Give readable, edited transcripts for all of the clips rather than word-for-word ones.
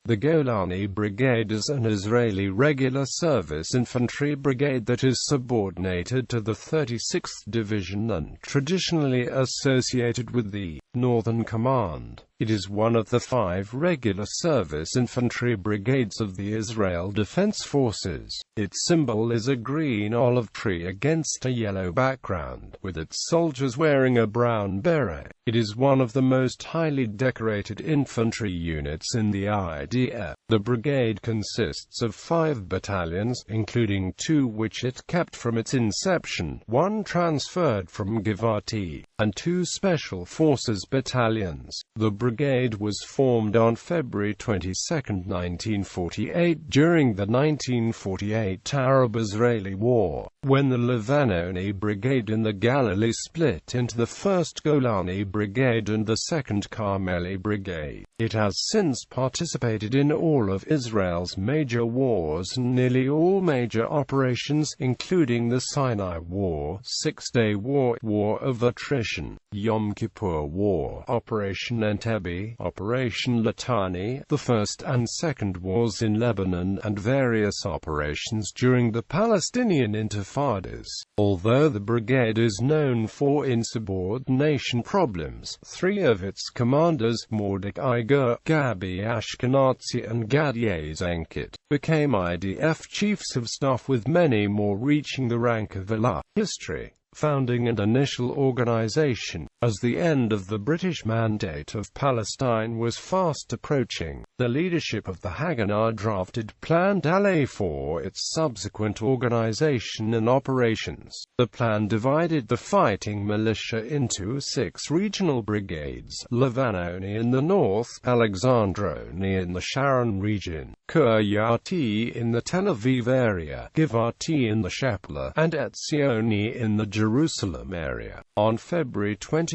The Golani Brigade is an Israeli regular service infantry brigade that is subordinated to the 36th Division and traditionally associated with the Northern Command. It is one of the 5 regular service infantry brigades of the Israel Defense Forces. Its symbol is a green olive tree against a yellow background, with its soldiers wearing a brown beret. It is one of the most highly decorated infantry units in the IDF. The brigade consists of 5 battalions, including 2 which it kept from its inception, 1 transferred from Givati, and 2 special forces battalions. The brigade was formed on February 22, 1948, during the 1948 Arab-Israeli War, when the Golani Brigade in the Galilee split into the 1st Golani Brigade and the 2nd Carmeli Brigade. It has since participated in all of Israel's major wars and nearly all major operations, including the Sinai War, Six-Day War, War of Attrition, Yom Kippur War, Operation Entebbe, Operation Litani, the First and Second Wars in Lebanon, and various operations during the Palestinian Intifadas. Although the brigade is known for insubordination problems, 3 of its commanders, Mordecai Ger, Gabi Ashkenazi and Gadi Zenkit, became IDF Chiefs of Staff, with many more reaching the rank of Allah. History, founding and initial organization. As the end of the British Mandate of Palestine was fast approaching, the leadership of the Haganah drafted Plan Dalet for its subsequent organization and operations. The plan divided the fighting militia into 6 regional brigades: Levanoni in the north, Alexandroni in the Sharon region, Kiryati in the Tel Aviv area, Givati in the Shepler, and Etzioni in the Jerusalem area. On February 28,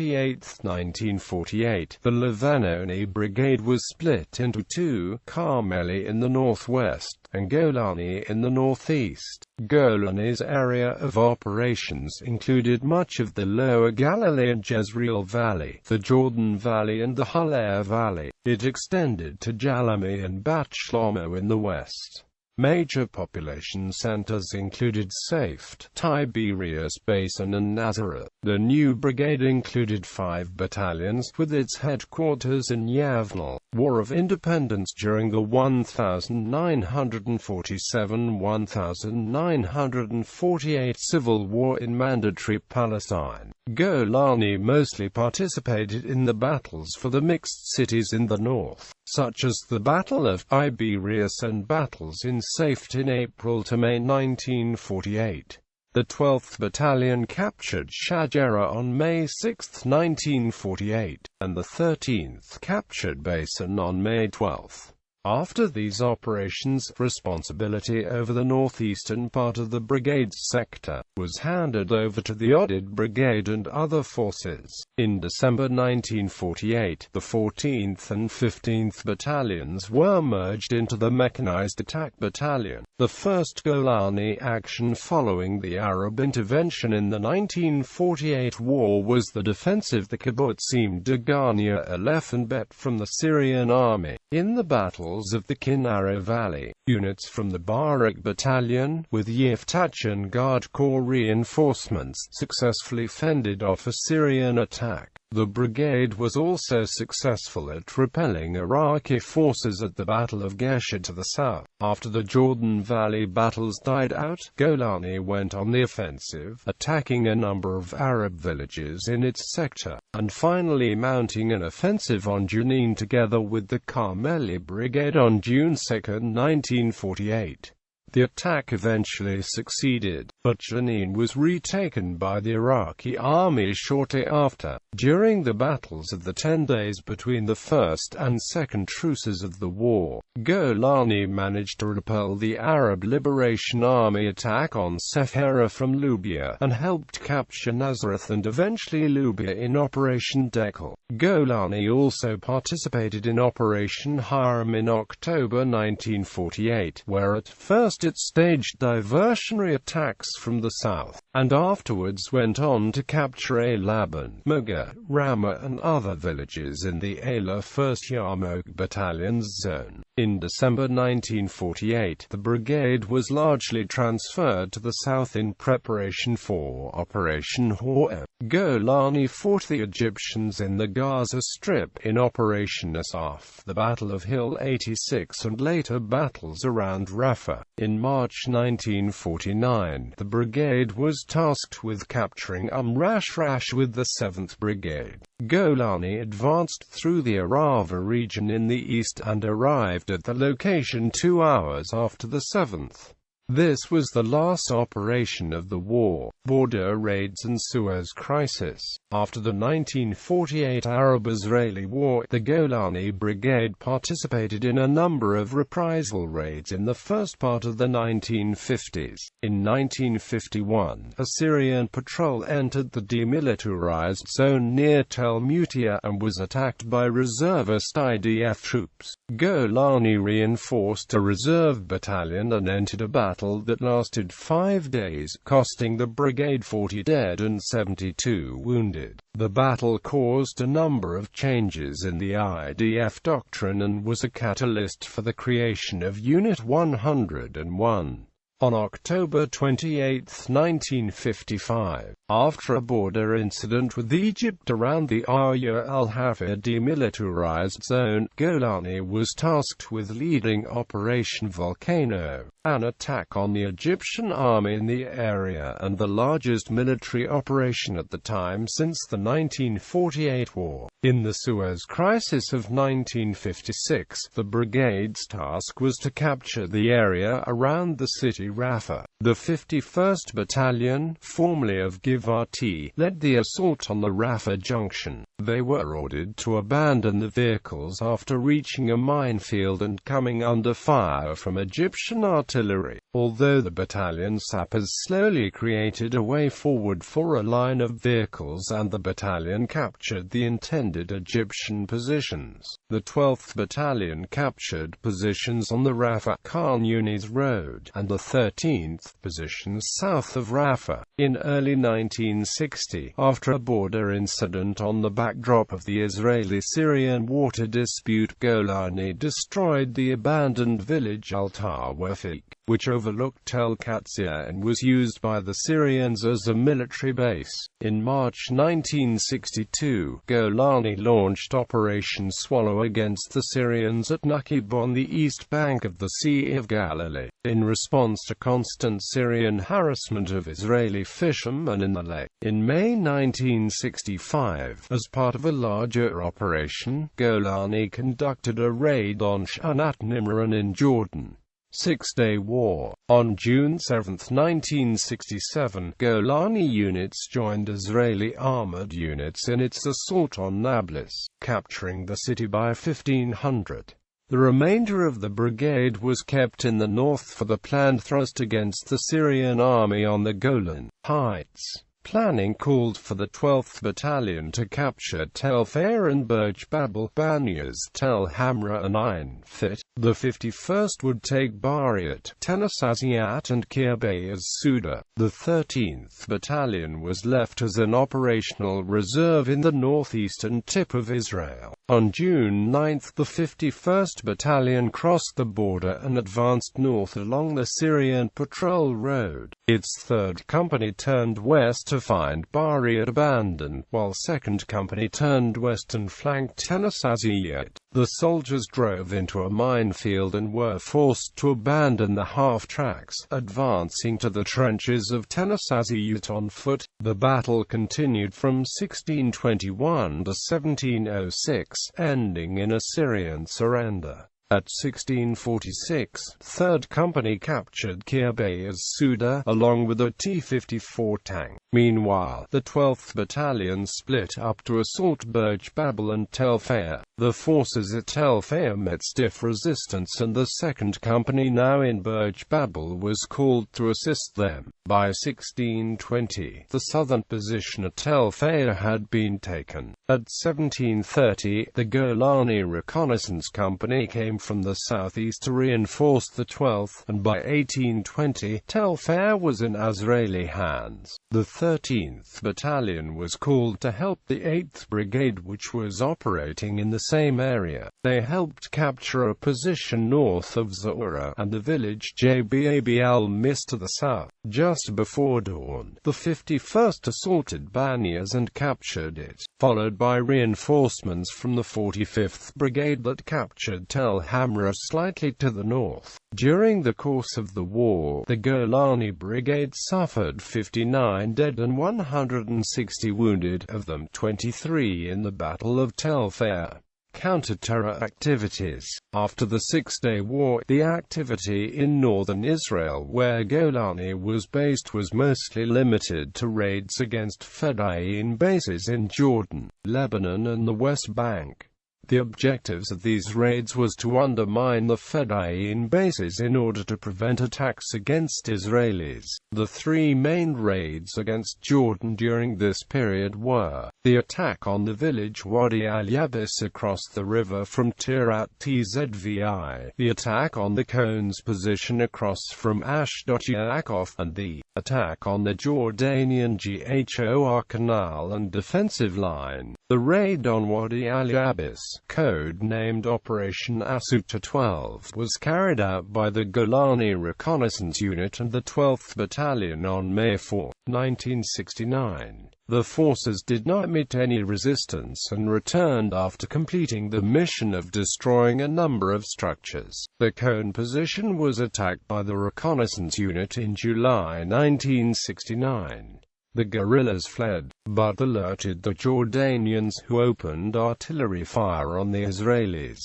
1948, the Levanoni Brigade was split into 2, Carmeli in the northwest, and Golani in the northeast. Golani's area of operations included much of the Lower Galilee and Jezreel Valley, the Jordan Valley and the Haler Valley. It extended to Jalami and Bat Shlomo in the west. Major population centers included Safed, Tiberias Basin and Nazareth. The new brigade included 5 battalions, with its headquarters in Yavnel. War of Independence. During the 1947–1948 Civil War in Mandatory Palestine, Golani mostly participated in the battles for the mixed cities in the north, such as the Battle of Tiberias and battles in Safed in April to May 1948. The 12th Battalion captured Shajara on May 6, 1948, and the 13th captured Basin on May 12. After these operations, responsibility over the northeastern part of the brigade's sector was handed over to the Odded Brigade and other forces. In December 1948, the 14th and 15th Battalions were merged into the Mechanized Attack Battalion. The first Golani action following the Arab intervention in the 1948 war was the defense of the Kibbutzim Dagania Aleph and Bet from the Syrian army. In the battles of the Kinneret Valley, units from the Barak Battalion, with Yiftach and Guard Corps reinforcements, successfully fended off a Syrian attack. The brigade was also successful at repelling Iraqi forces at the Battle of Gesher to the south. After the Jordan Valley battles died out, Golani went on the offensive, attacking a number of Arab villages in its sector, and finally mounting an offensive on Jenin together with the Carmeli Brigade on June 2, 1948. The attack eventually succeeded, but Jenin was retaken by the Iraqi army shortly after. During the battles of the 10 days between the first and second truces of the war, Golani managed to repel the Arab Liberation Army attack on Sefera from Lubia, and helped capture Nazareth and eventually Lubia in Operation Dekel. Golani also participated in Operation Haram in October 1948, where at first First it staged diversionary attacks from the south, and afterwards went on to capture Laban, Moga, Ramah and other villages in the Ayla 1st Yarmouk Battalion's zone. In December 1948, the brigade was largely transferred to the south in preparation for Operation Hor. Golani fought the Egyptians in the Gaza Strip in Operation Asaf, the Battle of Hill 86 and later battles around Rafah. In March 1949, the brigade was tasked with capturing Rashrash with the 7th Brigade. Golani advanced through the Arava region in the east and arrived at the location 2 hours after the 7th. This was the last operation of the war. Border raids and Suez crisis. After the 1948 Arab-Israeli War, the Golani Brigade participated in a number of reprisal raids in the first part of the 1950s. In 1951, a Syrian patrol entered the demilitarized zone near Tel Mutia and was attacked by reservist IDF troops. Golani reinforced a reserve battalion and entered a battle that lasted 5 days, costing the brigade 40 dead and 72 wounded. The battle caused a number of changes in the IDF doctrine and was a catalyst for the creation of Unit 101. On October 28, 1955, after a border incident with Egypt around the Arya al-Hafir demilitarized zone, Golani was tasked with leading Operation Volcano, an attack on the Egyptian army in the area and the largest military operation at the time since the 1948 war. In the Suez Crisis of 1956, the brigade's task was to capture the area around the city Rafah. The 51st Battalion, formerly of Givati, led the assault on the Rafah junction. They were ordered to abandon the vehicles after reaching a minefield and coming under fire from Egyptian artillery. Although the battalion sappers slowly created a way forward for a line of vehicles and the battalion captured the intended Egyptian positions. The 12th Battalion captured positions on the Rafah-Khan Yunis Road, and the 13th positions south of Rafah. In early 1960, after a border incident on the backdrop of the Israeli-Syrian water dispute, Golani destroyed the abandoned village Al-Tawafik, which overlooked Tel Katzia and was used by the Syrians as a military base. In March 1962, Golani launched Operation Swallow against the Syrians at Ynhockey on the east bank of the Sea of Galilee, in response to constant Syrian harassment of Israeli fishermen in the lake. In May 1965, as part of a larger operation, Golani conducted a raid on Shanat Nimran in Jordan. Six-Day War. On June 7, 1967, Golani units joined Israeli armored units in its assault on Nablus, capturing the city by 1500. The remainder of the brigade was kept in the north for the planned thrust against the Syrian army on the Golan Heights. Planning called for the 12th Battalion to capture Tel Fair and Burj Babel, Banyas, Tel Hamra and Ain Fit. The 51st would take Bariat, Tenasaziyat and Kirbay as Suda. The 13th Battalion was left as an operational reserve in the northeastern tip of Israel. On June 9, the 51st Battalion crossed the border and advanced north along the Syrian Patrol Road. Its 3rd Company turned west to find Bariat abandoned, while 2nd Company turned west and flanked Tenasaziyat. The soldiers drove into a minefield and were forced to abandon the half-tracks, advancing to the trenches of Tenasaziyat on foot. The battle continued from 1621 to 1706, ending in a Syrian surrender. At 1646, 3rd Company captured Kirbay as Suda, along with a T-54 tank. Meanwhile, the 12th Battalion split up to assault Burj Babel and Tel Fair. The forces at Tel Fair met stiff resistance and the 2nd Company, now in Burj Babel, was called to assist them. By 1620, the southern position at Tel Fair had been taken. At 1730, the Golani Reconnaissance Company came came from the southeast to reinforce the 12th, and by 1820, Telfair was in Israeli hands. The 13th Battalion was called to help the 8th Brigade, which was operating in the same area. They helped capture a position north of Zora and the village Jbab al-Mis to the south. Just before dawn, the 51st assaulted Banias and captured it, followed by reinforcements from the 45th Brigade that captured Tel Hamra slightly to the north. During the course of the war, the Golani Brigade suffered 59 dead and 160 wounded, of them 23 in the Battle of Telfair. Counter-terror activities. After the Six-Day War, the activity in northern Israel, where Golani was based, was mostly limited to raids against Fedayeen bases in Jordan, Lebanon and the West Bank. The objectives of these raids was to undermine the Fedayeen bases in order to prevent attacks against Israelis. The three main raids against Jordan during this period were the attack on the village Wadi al-Yabis across the river from Tirat Tzvi, the attack on the Cones position across from Ashdod Yaakov, and the attack on the Jordanian Ghor Canal and defensive line. The raid on Wadi al-Yabis, code-named Operation Asuta 12, was carried out by the Golani Reconnaissance Unit and the 12th Battalion on May 4, 1969. The forces did not meet any resistance and returned after completing the mission of destroying a number of structures. The Cone position was attacked by the Reconnaissance Unit in July 1969. The guerrillas fled, but alerted the Jordanians, who opened artillery fire on the Israelis.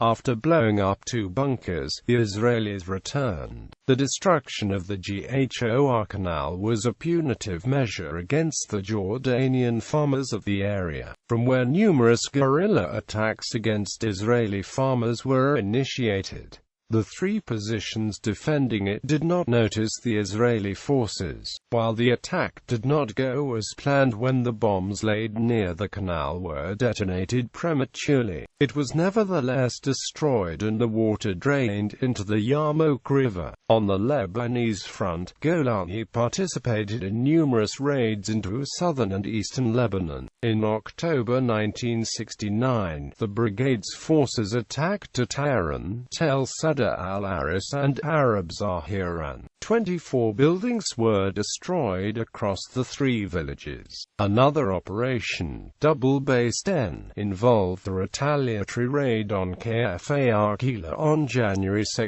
After blowing up two bunkers, the Israelis returned. The destruction of the Ghor Canal was a punitive measure against the Jordanian farmers of the area, from where numerous guerrilla attacks against Israeli farmers were initiated. The three positions defending it did not notice the Israeli forces, while the attack did not go as planned when the bombs laid near the canal were detonated prematurely. It was nevertheless destroyed and the water drained into the Yarmouk River. On the Lebanese front, Golani participated in numerous raids into southern and eastern Lebanon. In October 1969, the brigade's forces attacked Tehran, Tel Sadr al-Aris and Arab Zahiran. 24 buildings were destroyed across the three villages. Another operation, Double-Based N, involved a retaliatory raid on Kfar Kila on January 2,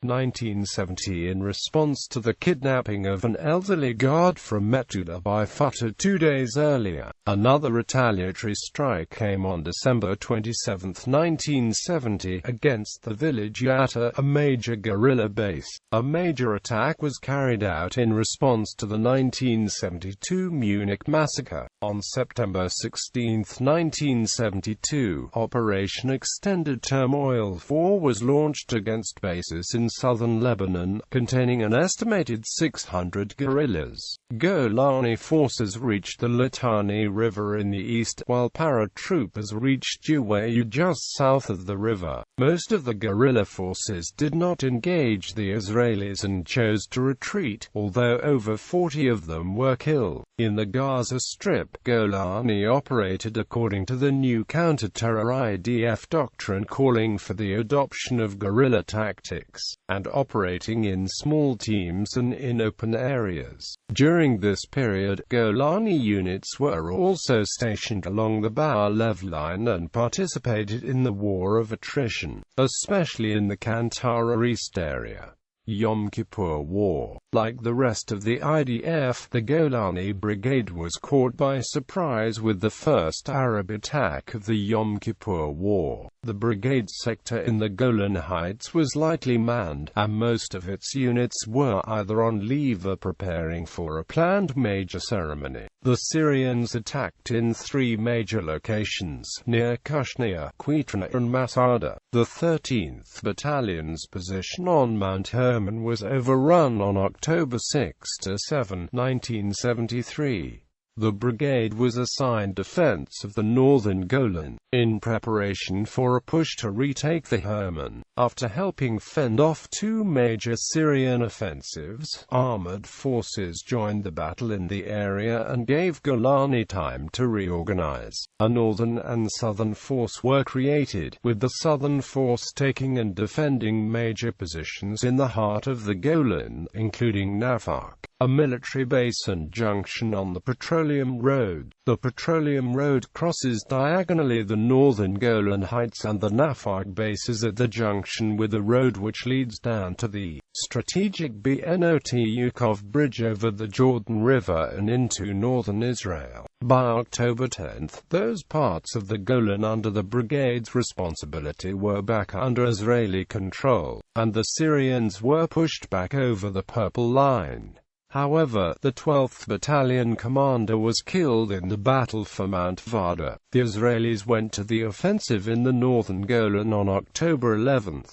1970 in response to the kidnapping of an elderly guard from Metula by Fatah 2 days earlier. Another retaliatory strike came on December 27, 1970, against the village Yatta, a major guerrilla base. A major attack was carried out in response to the 1972 Munich massacre. On September 16, 1972, Operation Extended Turmoil 4 was launched against bases in southern Lebanon, containing an estimated 600 guerrillas. Golani forces reached the Litani River in the east, while paratroopers reached Juwayu just south of the river. Most of the guerrilla forces did not engage the Israelis and chose to retreat, although over 40 of them were killed. In the Gaza Strip, Golani operated according to the new counter-terror IDF doctrine, calling for the adoption of guerrilla tactics, and operating in small teams and in open areas. During this period, Golani units were also stationed along the Bar-Lev line and participated in the war of attrition, especially in the Kantara East area. Yom Kippur War. Like the rest of the IDF, the Golani Brigade was caught by surprise with the first Arab attack of the Yom Kippur War. The brigade sector in the Golan Heights was lightly manned, and most of its units were either on leave or preparing for a planned major ceremony. The Syrians attacked in three major locations, near Kushnia, Quitra and Masada. The 13th Battalion's position on Mount Hermon was overrun on October 6–7, 1973. The brigade was assigned defense of the northern Golan, in preparation for a push to retake the Hermon. After helping fend off two major Syrian offensives, armored forces joined the battle in the area and gave Golani time to reorganize. A northern and southern force were created, with the southern force taking and defending major positions in the heart of the Golan, including Ynhockey, a military base and junction on the Petroleum Road. The Petroleum Road crosses diagonally the northern Golan Heights, and the Ynhockey base is at the junction with the road which leads down to the strategic bret.It bridge over the Jordan River and into northern Israel. By October 10, those parts of the Golan under the brigade's responsibility were back under Israeli control, and the Syrians were pushed back over the Purple Line. However, the 12th Battalion commander was killed in the battle for Mount Vada. The Israelis went to the offensive in the northern Golan on October 11.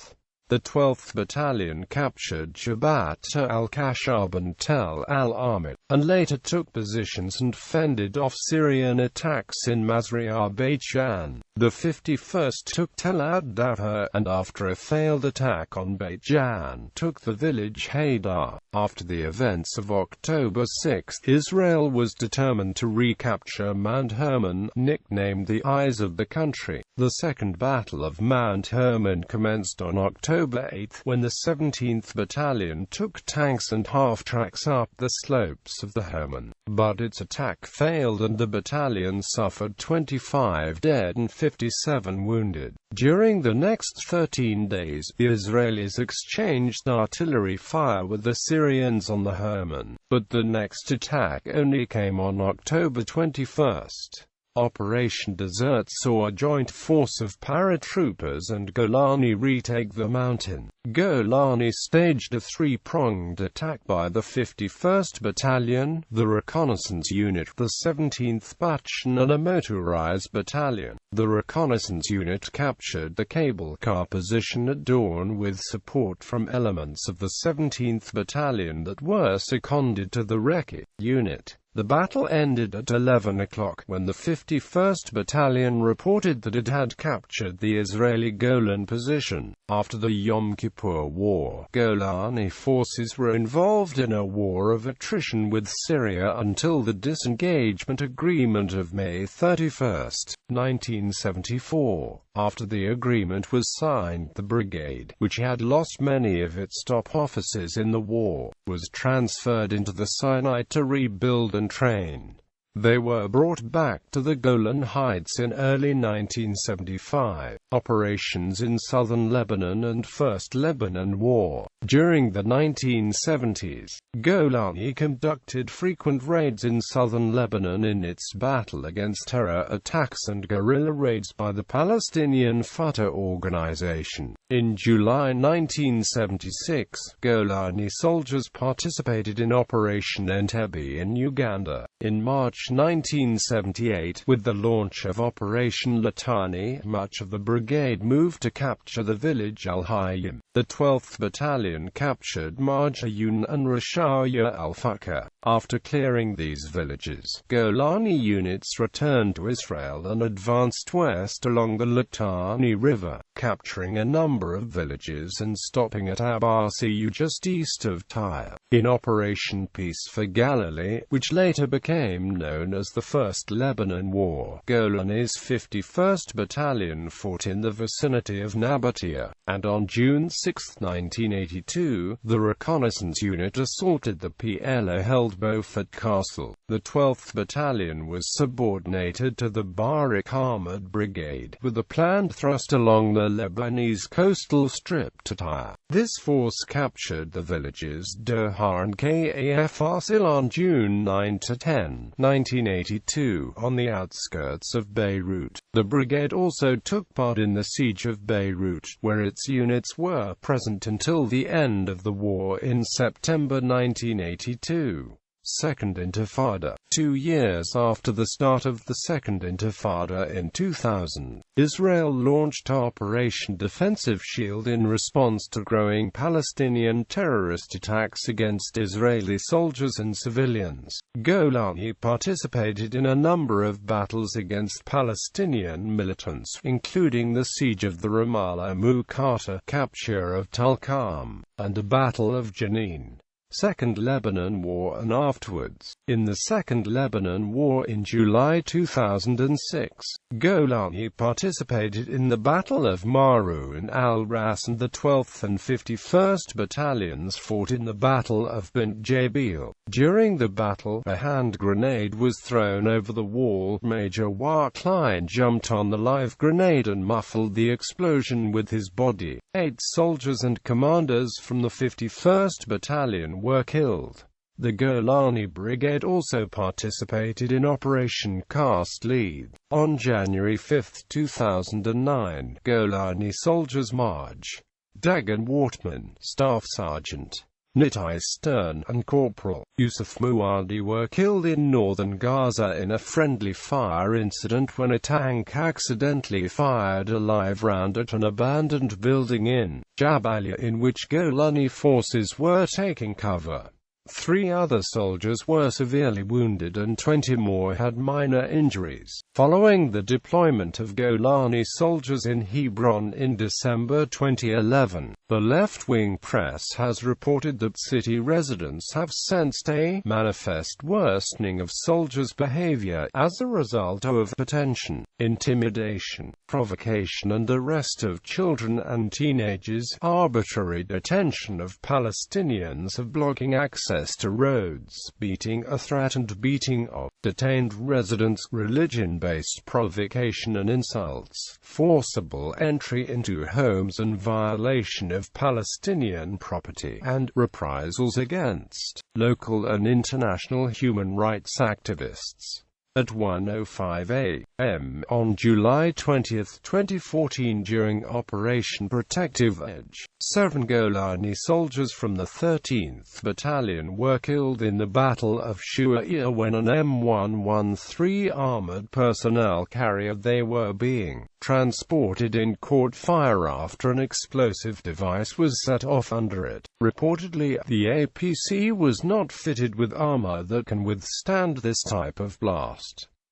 The 12th Battalion captured Jabhat al-Khashab and Tel al-Amit, and later took positions and fended off Syrian attacks in Masriya Beit Jan. The 51st took Tel ad-Dawha, and after a failed attack on Beit Jan, took the village Haydar. After the events of October 6, Israel was determined to recapture Mount Hermon, nicknamed the Eyes of the Country. The Second Battle of Mount Hermon commenced on October 8, when the 17th Battalion took tanks and half-tracks up the slopes of the Hermon. But its attack failed and the battalion suffered 25 dead and 57 wounded. During the next 13 days, the Israelis exchanged artillery fire with the Syrians on the Hermon, but the next attack only came on October 21. Operation Desert saw a joint force of paratroopers and Golani retake the mountain. Golani staged a three-pronged attack by the 51st Battalion, the reconnaissance unit, the 17th Battalion and a motorized battalion. The reconnaissance unit captured the cable car position at dawn with support from elements of the 17th Battalion that were seconded to the wreckage unit. The battle ended at 11 o'clock, when the 51st Battalion reported that it had captured the Israeli Golan position. After the Yom Kippur War, Golani forces were involved in a war of attrition with Syria until the disengagement agreement of May 31, 1974. After the agreement was signed, the brigade, which had lost many of its top officers in the war, was transferred into the Sinai to rebuild and train. They were brought back to the Golan Heights in early 1975. Operations in southern Lebanon and First Lebanon War. During the 1970s, Golani conducted frequent raids in southern Lebanon in its battle against terror attacks and guerrilla raids by the Palestinian Fatah organization. In July 1976, Golani soldiers participated in Operation Entebbe in Uganda. In March 1978, with the launch of Operation Litani, much of the brigade moved to capture the village Al-Hayyim. The 12th Battalion captured Marjayun and Rashaya al-Fakka. After clearing these villages, Golani units returned to Israel and advanced west along the Litani River, capturing a number of villages and stopping at Abbasiyu just east of Tyre. In Operation Peace for Galilee, which later became known as the First Lebanon War, Golani's 51st Battalion fought in the vicinity of Nabatea, and on June 6, 1982, the reconnaissance unit assaulted the PLO-held Beaufort Castle. The 12th Battalion was subordinated to the Barak Armored Brigade, with a planned thrust along the Lebanese coastal strip to Tyre. This force captured the villages Doha and Kafr on June 9–10, 1982, on the outskirts of Beirut. The brigade also took part in the siege of Beirut, where its units were present until the end of the war in September 1982. Second Intifada. 2 years after the start of the Second Intifada in 2000, Israel launched Operation Defensive Shield in response to growing Palestinian terrorist attacks against Israeli soldiers and civilians. Golani participated in a number of battles against Palestinian militants, including the siege of the Ramallah Muqata, capture of Tulkarm, and a Battle of Jenin. Second Lebanon War and afterwards. In the Second Lebanon War in July 2006, Golani participated in the Battle of Maroun al-Ras, and the 12th and 51st Battalions fought in the Battle of Bint Jabil. During the battle, a hand grenade was thrown over the wall. Major Klein jumped on the live grenade and muffled the explosion with his body. 8 soldiers and commanders from the 51st Battalion were killed. The Golani Brigade also participated in Operation Cast Lead. On January 5, 2009, Golani soldiers Marj Dagan Wortman, Staff Sergeant Nitai Stern, and Corporal Yusuf Muadi were killed in northern Gaza in a friendly fire incident when a tank accidentally fired a live round at an abandoned building in Jabalia in which Golani forces were taking cover. 3 other soldiers were severely wounded and 20 more had minor injuries. Following the deployment of Golani soldiers in Hebron in December 2011, the left-wing press has reported that city residents have sensed a manifest worsening of soldiers' behavior as a result of detention, intimidation, provocation and arrest of children and teenagers, arbitrary detention of Palestinians, of blocking access to roads, beating a threatened beating of detained residents, religion-based provocation and insults, forcible entry into homes and violation of Palestinian property, and reprisals against local and international human rights activists. At 1:05 a.m. on July 20, 2014, during Operation Protective Edge, 7 Golani soldiers from the 13th Battalion were killed in the Battle of Shu'air when an M113 armored personnel carrier they were being transported in caught fire after an explosive device was set off under it. Reportedly, the APC was not fitted with armor that can withstand this type of blast.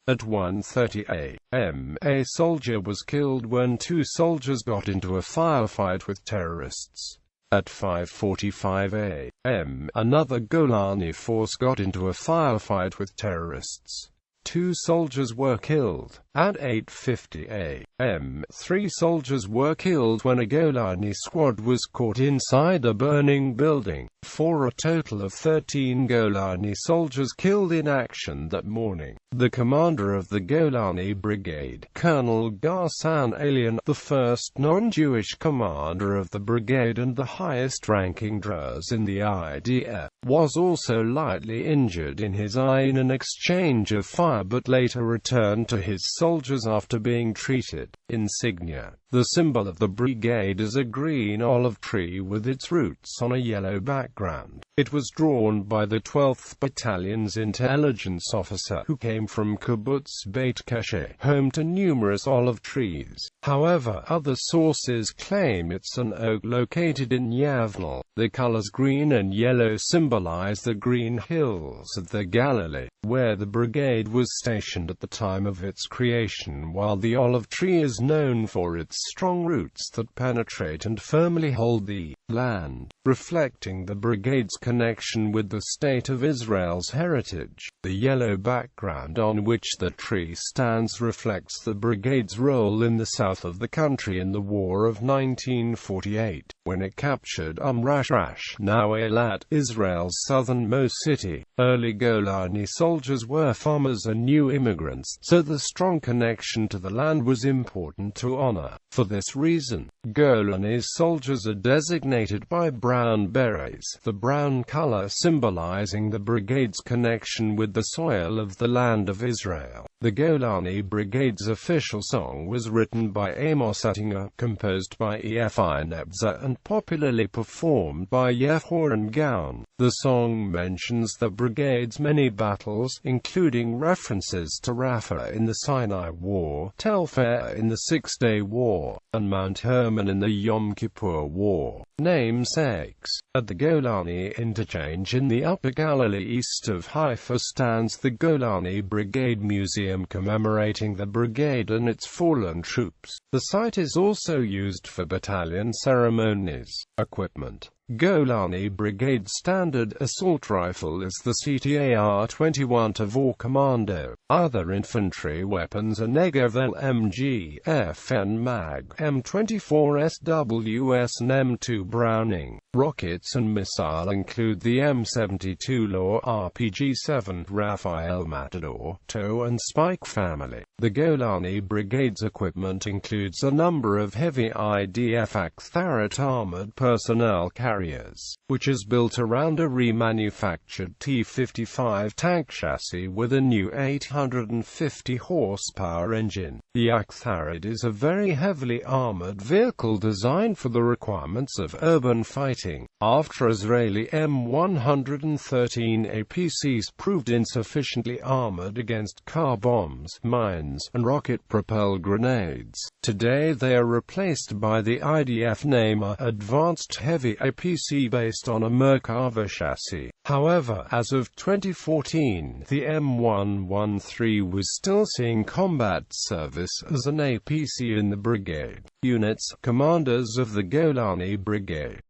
At 1:30 a.m., a soldier was killed when 2 soldiers got into a firefight with terrorists. At 5:45 a.m., another Golani force got into a firefight with terrorists. 2 soldiers were killed. At 8:50 a.m., 3 soldiers were killed when a Golani squad was caught inside a burning building. For a total of 13 Golani soldiers killed in action that morning. The commander of the Golani Brigade, Colonel Ghassan Alian, the first non-Jewish commander of the brigade and the highest-ranking Druze in the IDF, was also lightly injured in his eye in an exchange of fire but later returned to his soldiers after being treated. Insignia. The symbol of the brigade is a green olive tree with its roots on a yellow background. It was drawn by the 12th Battalion's intelligence officer who came from Kibbutz Beit Kashe, home to numerous olive trees. However, other sources claim it's an oak located in Yavnel. The colors green and yellow symbolize the green hills of the Galilee, where the brigade was stationed at the time of its creation, while the olive tree is known for its strong roots that penetrate and firmly hold the land, reflecting the brigade's connection with the State of Israel's heritage. The yellow background on which the tree stands reflects the brigade's role in the south of the country in the War of 1948, when it captured Rash, now Eilat, Israel's southernmost city. Early Golani soldiers were farmers and new immigrants, so the strong connection to the land was important to honor. For this reason, Golani's soldiers are designated by brown berets, the brown color symbolizing the brigade's connection with the soil of the land of Israel. The Golani Brigade's official song was written by Amos Uttinger, composed by Efi Nebza and popularly performed by Yehor and Gaon. The song mentions the brigade's many battles, including references to Rafah in the Sinai War, Tel Fair in the Six-Day War, and Mount Hermon in the Yom Kippur War. Namesakes. At the Golani interchange in the Upper Galilee east of Haifa stands the Golani Brigade Museum commemorating the brigade and its fallen troops. The site is also used for battalion ceremonies. Equipment. Golani Brigade Standard Assault Rifle is the CTAR-21 Tavor Commando. Other infantry weapons are Negev LMG, FN Mag, M24 SWS and M2 Browning. Rockets and missile include the M72 Law RPG-7, Rafael Matador, TOW and Spike family. The Golani Brigade's equipment includes a number of heavy IDF Aktharat armored personnel carriers, which is built around a remanufactured T-55 tank chassis with a new 850 horsepower engine. The Aktharat is a very heavily armored vehicle designed for the requirements of urban fighting. After Israeli M113 APCs proved insufficiently armored against car bombs, mines, and rocket-propelled grenades, today they are replaced by the IDF Ne'mar Advanced Heavy APC based on a Merkava chassis. However, as of 2014, the M113 was still seeing combat service as an APC in the brigade. Units, commanders of the Golani Brigade.